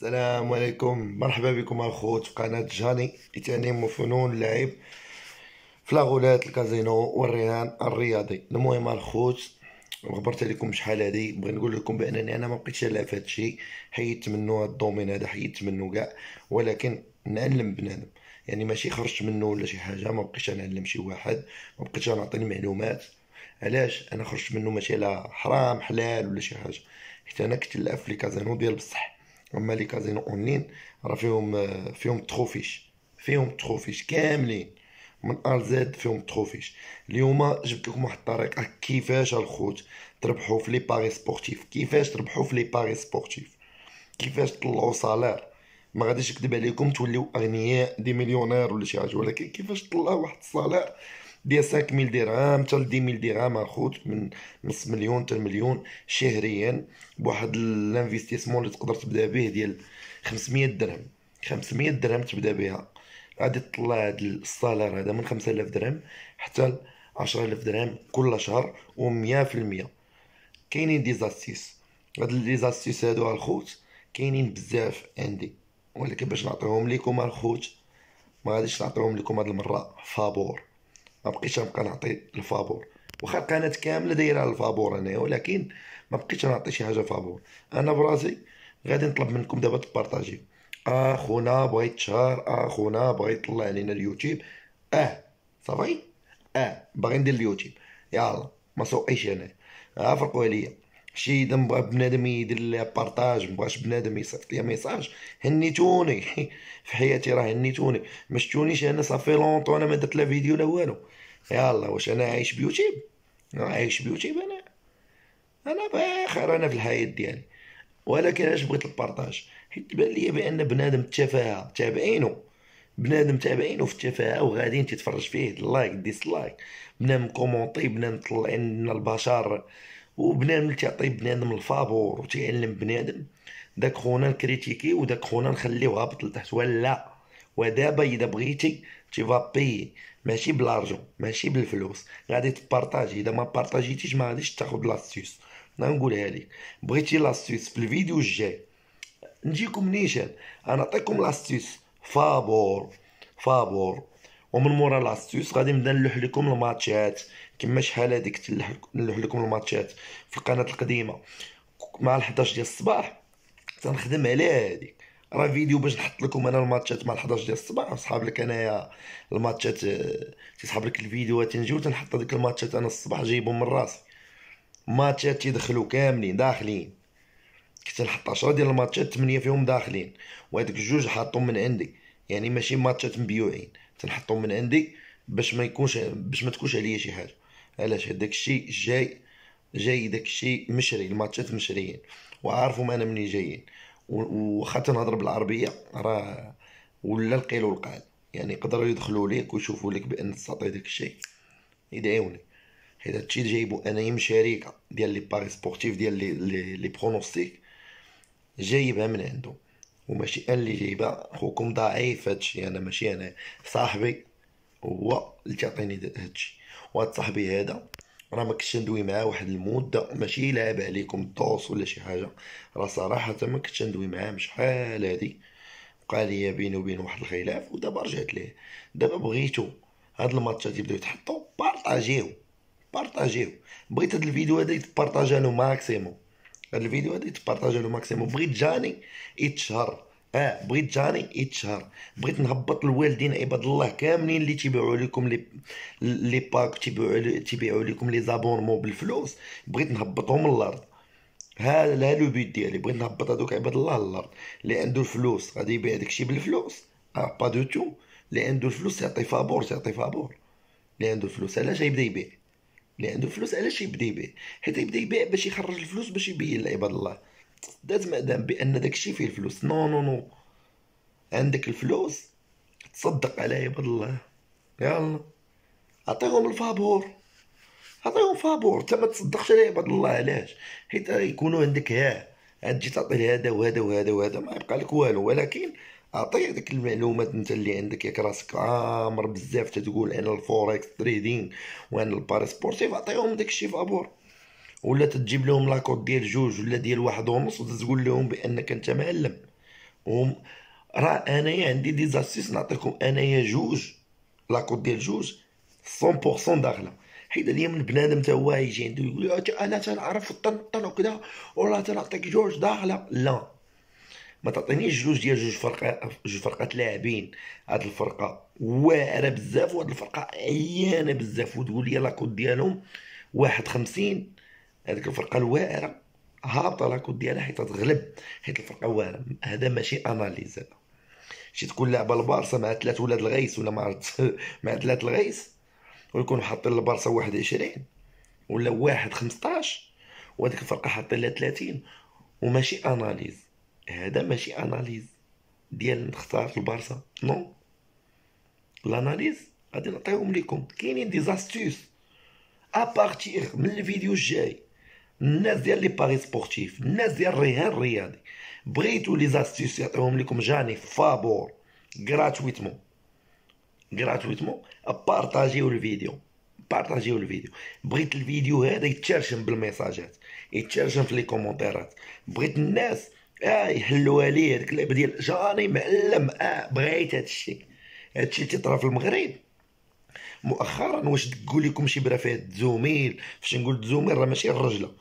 السلام عليكم، مرحبا بكم الخوت في قناة جاني لتعليم وفنون اللعب في لاغولات الكازينو والرهان الرياضي. المهم الخوت، غبرت عليكم شحال هادي، بغي نقول لكم بانني انا ما بقيتش نلعب في هادشي، حيدت منه هاد الدومين هذا، حيدت منه كاع. ولكن نعلم بنادم، يعني ماشي خرجت منه ولا شي حاجه، ما بقيتش نعلم شي واحد، ما بقيتش نعطيني معلومات. علاش انا خرجت منه؟ ماشي لا حرام حلال ولا شي حاجه، حيت انا كنت نلعب في لي كازينو ديال بصح. اما لي كازينو اونلاين راه فيهم تخوفيش، فيهم تخوفيش كاملين من ا زد، فيهم تخوفيش. اليوم جبت لكم واحد الطريقه كيفاش الخوت تربحوا في لي باري سبورتيف، كيفاش تربحوا في لي باري سبورتيف، كيفاش تطلعوا صالير. ما غاديش نكذب عليكم توليو اغنياء دي مليونير ولا شي حاجه، ولكن كيفاش تطلعوا واحد الصالير ديال 5000 درهم حتى ل 10000 درهم الخوت، من نص مليون حتى المليون شهريا، بواحد الانفستيسمون اللي تقدر تبدا به ديال 500 درهم. 500 درهم تبدا بها، غادي تطلع هاد الصالير هذا من 5000 درهم حتى ل 10000 درهم كل شهر، و100%. كاينين دي زاستيس، هاد لي زاستيس هادو الخوت كاينين بزاف عندي، ولكن باش نعطيهم ليكم الخوت ما غاديش نعطيهم لكم هاد المره فابور. ما بقيتش نبقى نعطي الفابور، واخا القناه كامله دايره على الفابور انايا، ولكن ما بقيتش نعطي شي حاجه فابور. انا براسي غادي نطلب منكم دابا تبارطاجيو. اخونا بغا يتشهر، اخونا بغا يطلع علينا اليوتيوب، صافي، باغي ندير اليوتيوب، يلا ما سوقيش انا، فرقوا عليا. شي اذا بغا بنادم يدير لي بارطاج، مبغاش بنادم يصيفط لي ميساج، هنيتوني في حياتي راه هنيتوني، ما شفتونيش انا صافي لونطو، انا ما درت لا فيديو لا والو. يلا واش انا عايش بيوتيوب؟ عايش بيوتيوب انا باخر انا في الحياه ديالي. ولكن علاش بغيت البارطاج؟ حيت بان ليا بان بنادم التفاهه تابعينه، بنادم تابعينه في التفاهه وغاديين تتفرج فيه، لايك ديسلايك، بنادم كومونطي، بنادم طلع لنا البشر، وبنادم اللي تعطي بنادم الفابور وتعلم بنادم. داك خونا نكريتيكي وداك خونا نخليوه هابط لتحت ولا. ودابا اذا بغيتي تي فابي، ماشي بلارجون، ماشي بالفلوس، غادي تبارطاجي. اذا ما بارطاجيتيش ما غاديش تاخد لاستيوس. نقولها لك، بغيتي لاستيوس في الفيديو الجاي نجيكم نيشان، انا نعطيكم لاستيوس فابور، فابور. ومن مورا لاستيوس غادي نبدا نلوح لكم الماتشات، كما شحال هذيك نلوح لكم الماتشات في القناه القديمه مع 11 ديال الصباح. تنخدم على هذيك، راه فيديو باش نحط لكم انا الماتشات مع 11 ديال الصباح، نصحاب لك انايا الماتشات، تيسحب لك الفيديوهات، نجيو تنحط هذيك الماتشات انا الصباح جايبهم من راسي. ماتشات تيدخلوا كاملين داخلين، كنت نحط 10 ديال الماتشات 8 فيهم داخلين، وهذوك الجوج حاطهم من عندي، يعني ماشي ماتشات مبيوعين، تنحطهم من عندي باش ما يكونش، باش ما تكونش عليا شي حاجه. علاش هداك الشيء جاي داك الشيء مشري، الماتشات مشريين وعارفهم انا منين جايين. وخا تنهضر بالعربيه راه ولا القيل والقال، يعني يقدروا يدخلوا ليك ويشوفوا لك بان تستطيع داك الشيء، يدعيوني. حيت هادشي اللي جايبو انايا من شركه ديال لي باري سبورتيف ديال لي برونوستيك، جايبها من عنده، وماشي انا اللي جايبها. خوكم ضعيف هادشي، انا ماشي انا، صاحبي هو اللي تعطيني هادشي. وهاد صاحبي هذا راه ما كنتش ندوي معاه واحد المده، ماشي لاعب عليكم الدوس ولا شي حاجه، راه صراحه ما كنتش ندوي معاه شحال هادي، بقى ليا بيني وبينه واحد الخلاف، ودابا رجعت ليه. دابا بغيتو هاد الماتشات يبداو يتحطوا، بارطاجيو، بارطاجيو. بغيت هاد الفيديو هذا يتبارطاجا له ماكسيموم، هاد الفيديو هذا يتبارطاجا له ماكسيموم. بغيت جاني يتشهر، بغيت جاني يتشهر، بغيت نهبط الوالدين عباد الله كاملين اللي تيبيعوا لكم لي باك، تيبيعوا لكم لي زابونمون بالفلوس، بغيت نهبطهم للارض. ها لو بيت ديالي، بغيت نهبط هذوك عباد الله للارض. اللي عنده الفلوس غادي يبيع داكشي بالفلوس، با دو تو. اللي عنده الفلوس يعطي فابور، يعطي فابور. اللي عنده الفلوس علاش يبدا يبيع؟ اللي عنده الفلوس علاش يبدا يبيع؟ حيت يبدا يبيع باش يخرج الفلوس، باش يبين لعباد الله دات مادام بان داكشي فيه الفلوس. نو نو نو، عندك الفلوس تصدق على عباد الله، يلا عطيهم الفابور، عطيهم فابور. انت ما تصدقش على عباد الله، علاش؟ حيت يكونوا عندك، عاد تجي تعطي لهذا وهذا وهذا وهذا، ما يبقى لك والو. ولكن اعطي هذيك المعلومات انت اللي عندك، ياك راسك عامر بزاف تتقول انا الفوركس تريدينغ وانا الباري سبورتيف، عطيهم داكشي فابور. ولا تجيب لهم لاكود ديال جوج ولا ديال واحد ونص وتقول لهم بانك انت معلم، راه انايا عندي دي زاستيس نعطيكم انايا جوج لاكود ديال جوج 100% داخله. حيت ليا من بنادم تا هو يجي عنده يقول لي انا تنعرف الطن وكذا ولا تنعطيك جوج داخله. لا، ما تعطينيش جوج ديال جوج فرقات لاعبين. هاد الفرقه واعره بزاف وهاد الفرقه عيانه بزاف، وتقول لي لاكود ديالهم 51. هذيك الفرقه الواعره هابطه لاكود ديالها حيت تغلب، حيت الفرقه واعره. هذا ماشي اناليز، هذا شي تكون لعبه البارسا مع 3 ولاد الغيس ولا مع مع 3 الغيس، ويكونوا حاطين البارسا 21 ولا 15، وهذيك الفرقه حاطين لها 30، وماشي اناليز. هذا ماشي اناليز ديال نختار البارسا، نو. الاناليز غادي نعطيهم لكم، كاينين دي زاستوس ابارتيغ من الفيديو الجاي. الناس ديال لي باري سبورتيف، الناس ديال الرهان الرياضي، بغيتو لي زاستوس يعطيهم لكم جاني فابور غراتويتمون بارطاجيو الفيديو. بغيت الفيديو هذا يتشرشم بالميساجات، يتشرشم في لي كومونتيرات. بغيت الناس يحلوها ليه هذيك اللعبه ديال جاني معلم. بغيت هادشي تيطرا في المغرب مؤخرا. واش تقول لكم شي برا فيها التزوميل؟ فاش نقول التزوميل راه ماشي الرجله،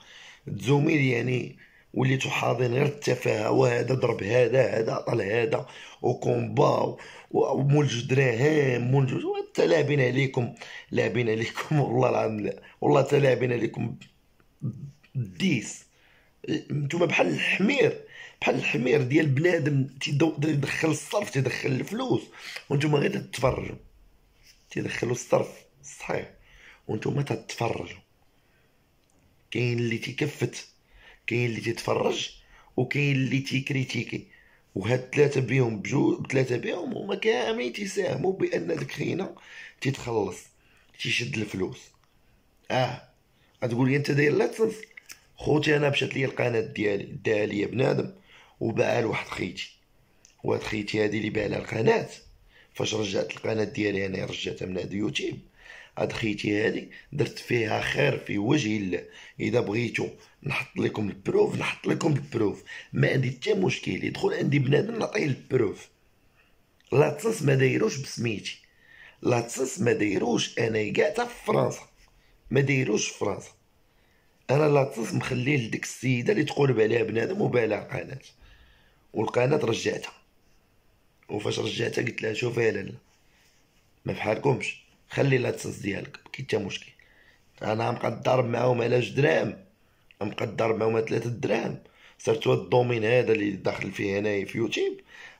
التزوميل يعني وليتو حاضين غير التفاهه، وهذا ضرب هذا عطل هذا وكومبا ومول جوج دراهم مول جوج. حتى لاعبين عليكم والله العظيم. لا والله حتى لاعبين عليكم الديس. نتوما بحال الحمير ديال بنادم تيدخل الصرف، تيدخل الفلوس، وانتوما غير تتفرجوا. تيدخلوا الصرف صحيح وانتم تتفرجوا. كاين اللي تيكفت، كاين اللي تيتفرج، وكاين اللي تيكريتيكي. وهاد ثلاثه بيهم بثلاثه بيهم هما كاملين تيساهموا بان داك خينا تيتخلص، تيشد الفلوس. غتقول لي انت داير لاتسنس. خوتي انا مشات لي القناه ديالي داها ليا بنادم وباعها لواحد خيتي، وهاد خيتي هادي اللي باع لها القناه، فاش رجعت القناه ديالي انا رجعتها من هاد يوتيوب. هاد خيتي هادي درت فيها خير في وجه الله. اذا بغيتو نحط لكم البروف، ما عندي حتى مشكل. يدخل عندي بنادم نعطيه البروف. لاتسنس ما دايروش بسميتي، لاتسنس ما دايروش انا كاع حتى في فرنسا، ما دايروش في فرنسا. انا لاتسنس مخليه لديك السيده اللي تقولب عليها بنادم وبالها قناه، والقناه رجعتها. وفاش رجعتها قلت لها شوفي يا لاله، ما بحالكمش، خلي لاتسنس ديالك كاين حتى مشكل. انا مقدر معاهم على 2 دراهم، مقدر معاهم على 3 دراهم. سيرتو هاد الدومين هذا اللي داخل فيه هنايا في يوتيوب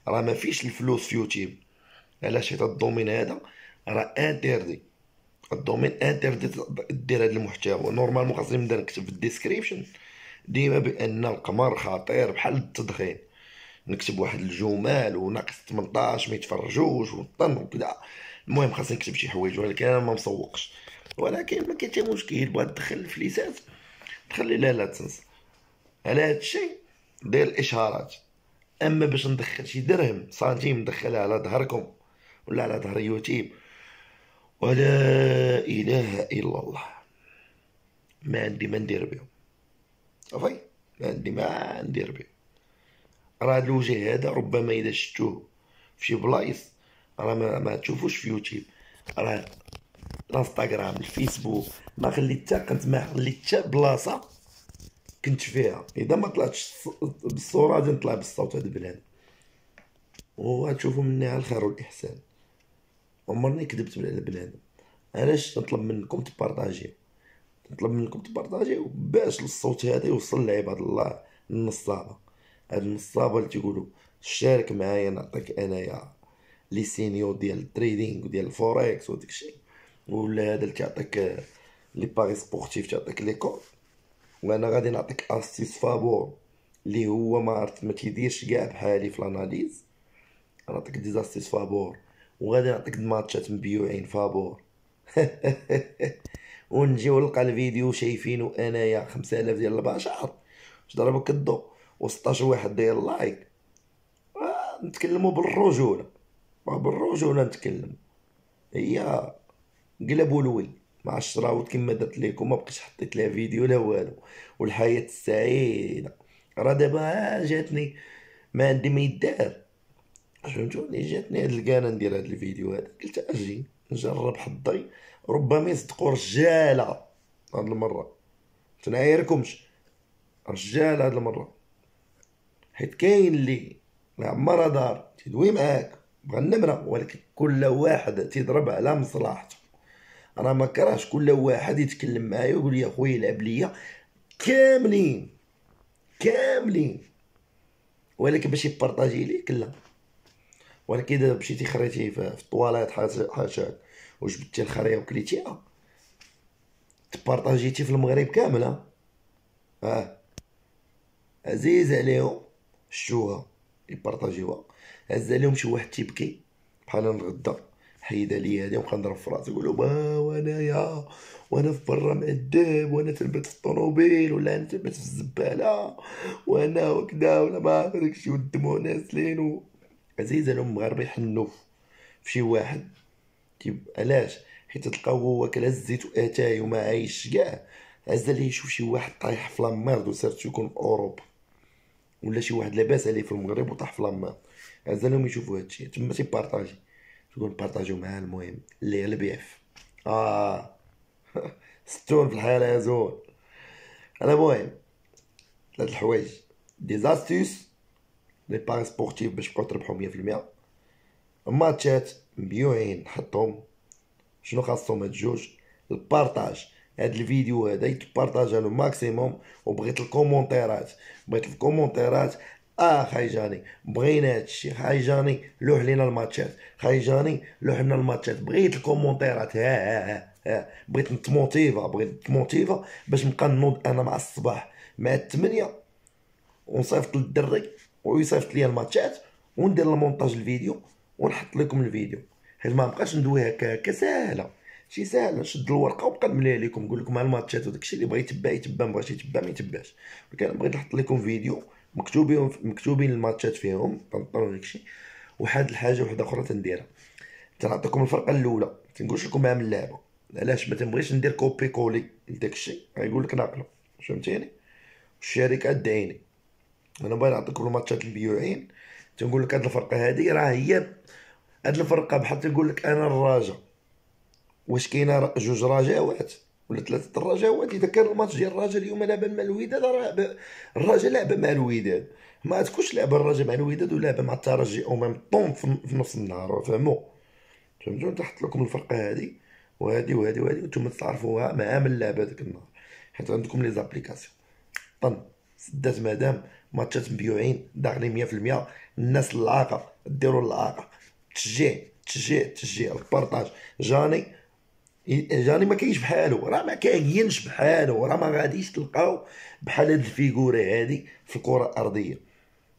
راه ما فيش الفلوس في يوتيوب. علاش؟ حيت الدومين هذا راه انتردي. الدومين انتردي دير هاد المحتوى. نورمالمون خاصني نبدا نكتب في الديسكريبشن ديما بان القمر خطير بحال التدخين، نكتب واحد الجمل وناقص 18 ما يتفرجوش والطن وكذا. المهم خاصني نكتب شي حوايج، ولكن انا ما مسوقش. ولكن ما كاين حتى مشكل، بغات تدخل الفليسات تخلي لها لا تنسى. على هاد الشيء دير الاشهارات. اما باش ندخل شي درهم سنتيم ندخلها على ظهركم ولا على ظهر يوتيوب، ولا اله الا الله، ما عندي ما ندير بهم. صافي، ما عندي ما ندير بهم. راه هاد الوجه هذا ربما اذا شفتوه في شي بلايص راه ما تشوفوش في يوتيوب. راه الانستغرام الفيسبوك ما خليت حتى بلاصه كنت فيها اذا ما طلعتش بالصوره غادي نطلع بالصوت. هذا بنادم وغتشوفوا مني على الخير والاحسان. عمرني كذبت على بنادم. علاش؟ نطلب منكم تبارطاجيو باش الصوت هذا يوصل لعباد الله النصابه. هاد النصابه اللي تيقولوا شارك معايا نعطيك انايا لي سينيو ديال التريدينغ وديال الفوركس وداك الشيء، ولا هذا اللي تعطيك لي باري سبورتيف تعطيك لي كود، وانا غادي نعطيك اسيس فابور اللي هو ما عرفت ما تيديرش كاع بحالي في الاناليز. نعطيك دي زاسيس فابور، وغادي نعطيك ماتشات مبيوعين فابور. ونجيو نلقى الفيديو شايفينو انايا 5000 ديال البشر ضربوا كدو و16 واحد داير لايك. نتكلموا بالرجوله نتكلم. هي قلبوا الول مع الشراوط كما درت لكم، ما بقيتش حطيت لها فيديو لا والو. والحياه السعيده راه دابا جاتني ما عندي ما يدار. فهمتوني؟ جاتني هاد الكانه ندير هاد الفيديو هذا، قلت اجي نجرب حظي، ربما يصدقوا رجاله هاد المره، تنعايركمش رجال هاد المره، حيت كاين اللي عمرها دار تيدوي معاك بغا النمره، ولكن كل واحد تيضرب على مصلحته. انا ما كرهش كل واحد يتكلم معايا ويقول لي اخويا لعب ليا، كاملين كاملين، ولكن باش يبارطاجي ليك لا. ولكن اذا مشيتي خريتي في الطواليت حاشاك وجبتي الخريه وكليتيها، تبارطاجيتي في المغرب كامله، عزيز عليهم شتوها يبارطاجيوها. هز عليهم شي واحد تيبكي بحال نغدا، حيد عليا هادي وبقى نضرب في راسي نقول له وانايا وانا في برا معذب، وانا تنبت في الطوموبيل، ولا انا تنبت في الزباله، وانا وكذا، ولا ما عرف داكشي، والدموع نازلين عزيز عليهم المغاربه يحنوا في شي واحد علاش؟ حيت تلقاو هو كلا الزيت واتاي وما عايش كاع، عز عليه يشوف شي واحد طايح في لاميرد، وسيرتو يكون في اوروبا، ولا شي واحد لاباس عليه في المغرب وطاح في لاميرد، عز عليهم يشوفوا هادشي تما تيبارطاجي، تقول بارطاجيو معاه. المهم اللي على بيعف ستون في الحياه يا زول. انا المهم هاد الحوايج دي زاستيس لي باري سبورتيف باش تبقاو تربحو 100%. الماتشات مبيوعين نحطهم، شنو خاصهم هاد الجوج؟ البارطاج، هاد الفيديو هذا يتبارطاجا لو ماكسيموم، وبغيت الكومونتيرات، بغيت الكومونتيرات. خاي جاني بغينا هادشي، خاي جاني لوح لينا الماتشات، خاي جاني لوح لنا الماتشات، بغيت الكومونتيرات. ها بغيت نتموتيفا، بغيت نتموتيفا باش نبقى نوض انا مع الصباح مع 8 ونصيفط للدري ويصيفط ليا الماتشات، وندير المونتاج الفيديو ونحط لكم الفيديو، حيت ما بقاش ندوي هكا ساهله. شي ساهله نشد الورقه ونبقى نمليها لكم، نقول لكم ها الماتشات وداكشي اللي بغى يتبع يتبع، ما بغاش يتبع ما يتبعش. ولكن بغيت نحط لكم فيديو مكتوبين الماتشات فيهم طنطروا داكشي. وحاد الحاجه وحده اخرى تنديرها، تنعطيكم الفرقه الاولى، تنقولش لكم عام اللعبه، علاش ما تنبغيش ندير كوبي كولي لداكشي، غايقول لك ناقله، فهمتيني؟ الشركه دعيني، انا باغي نعطيكم الماتشات المبيوعين، تنقول لك هاد الفرقه هادي راه هي، هاد الفرقه بحال تنقول لك انا الرجاء، واش كاينه جوج رجاوات ولا ثلاثه الرجاوات؟ اذا كان الماتش ديال الرجاء اليوم لعب مع الوداد، راه الرجاء لعب مع الوداد، ما تكونش لعب الرجاء مع الوداد ولعب مع الترجي او ميم طون في نص النهار، فهمتوا؟ نحط لكم الفرقه هادي وهادي وهادي وهادي، وانتم تعرفوها مع من لعب هذاك النهار، حيت عندكم لي زابليكاسيون. طن سدات مادام ماتشات مبيوعين داخلين 100%، الناس العاقه ديروا العاقه، تشجيع البارطاج. جاني ما كاينش بحالو، راه ما كاينش بحالو، راه ما غاديش تلقاو بحال هاد الفيغور هادي في الكره الارضيه،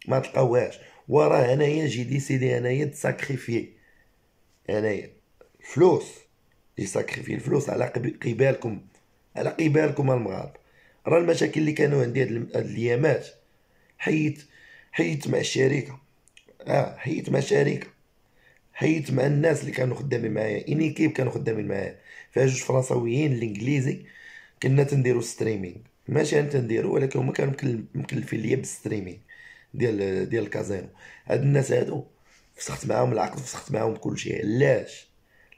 ما تلقاوهاش. وراه انايا جي ديسيدي انايا تساكريفي، انايا فلوس يساكريفي الفلوس على قبالكم، على قبالكم المغاربه. راه المشاكل اللي كانوا عندي هاد الايامات، حيت حيت مع الشركه، حيت مع الشركه، حيت مع الناس اللي كانوا خدامين معايا، انيكيب كانوا خدامين معايا فيها جوج فرنساويين الانجليزي، كنا تنديرو ستريمينغ، ماشي انا تنديرو، ولكن هما كانوا مكلفين ليا بالستريمينغ ديال الكازينو. هاد الناس هادو فسخت معاهم العقد، فسخت معاهم كلشي، علاش؟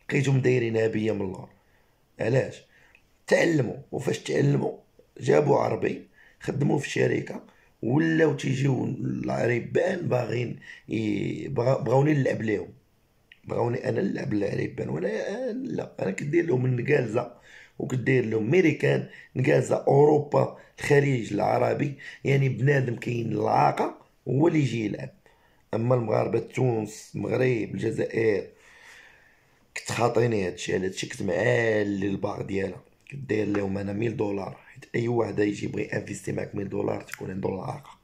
لقيتهم دايرينها بيا من اللور. علاش؟ تعلموا، وفاش تعلموا جابوا عربي خدموا في الشركه، ولاو تيجيو العريبان باغين بغاوني نلعب ليهم، بغاوني انا نلعب العريبان، وانا لا، انا كدير لهم النقالزه وكدير لهم ميريكان، نقالزه اوروبا الخليج العربي، يعني بنادم كاين العاقه هو اللي يجي يلعب. اما المغاربه تونس المغرب الجزائر كنت خاطيني هادشي، على هادشي كنت معالي الباغ ديالها، كدير لهم انا 1000 دولار، حيت اي واحد يجي يبغي انفيستي معاك 1000 دولار تكون عنده العاقه.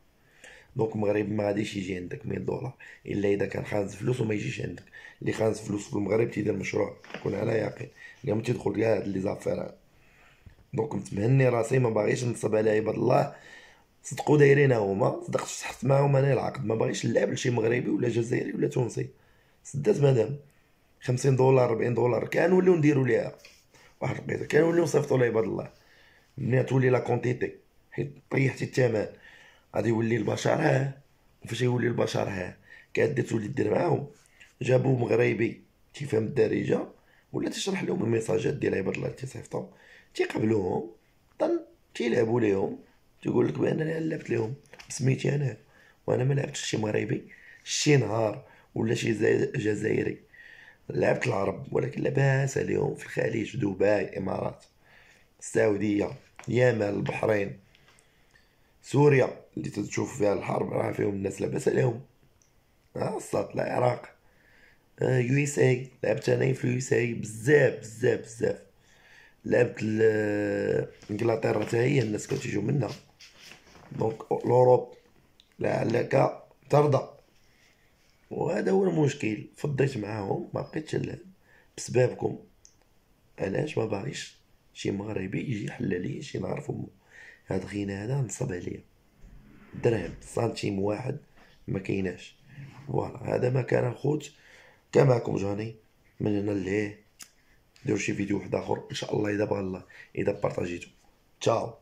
دونك المغرب ما غاديش يجي عندك 1000 دولار الا اذا كان خانز فلوس وما يجيش عندك. اللي خانز فلوس في المغرب تيدير مشروع، كون على يقين كاع ما تيدخل كاع هاد لي زافير. دونك متمهني راسي، ما باغيش نصب على عباد الله، صدقوا دايرين هما، صدقت صحت معاهم انا العقد، ما باغيش نلعب لشي مغربي ولا جزائري ولا تونسي. سدات مادام 50 دولار 40 دولار كنوليو نديرو ليها واحد القيته، كنوليو نصيفطو لعباد الله، ملي تولي لا كونتيتي، حيت طيحتي الثمن غادي يولي البشر فاش يولي البشر كادا تولي دير معاهم، جابو مغربي تيفهم الدارجه ولا تشرح لهم الميساجات ديال عباد الله اللي تيصيفطو، تيقبلوهم تيلعبوا ليهم، تيقول لك بان انا لعبت ليهم بسميتي انا، وانا ما لعبتش شي مغربي شي نهار ولا شي جزائري، لعبت العرب ولكن لاباس عليهم في الخليج، في دبي، الامارات، السعوديه، اليمن، البحرين، سوريا اللي تشوف فيها الحرب راه فيهم الناس لاباس عليهم. الصاد العراق، يو اس اي، لعبت انايا في اليو اس اي بزاف بزاف بزاف، لعبت انجلترا حتى هي الناس كانوا تيجيو منها، دونك لوروب لعلك ترضى. وهذا هو المشكل، فضيت معاهم ما بقيتش نلعب بسببكم. علاش ما باغيش شي مغربي يجي يحل لي شي نهار فمو؟ هاد غينا هذا نصب عليا درهم سنتيم واحد ما كايناش. فوالا هذا ما كان الخوت، كان معكم جاني من هنا لهيه. ديروا شي فيديو واحد اخر ان شاء الله اذا بغى الله، اذا بارطاجيتو. تشاو.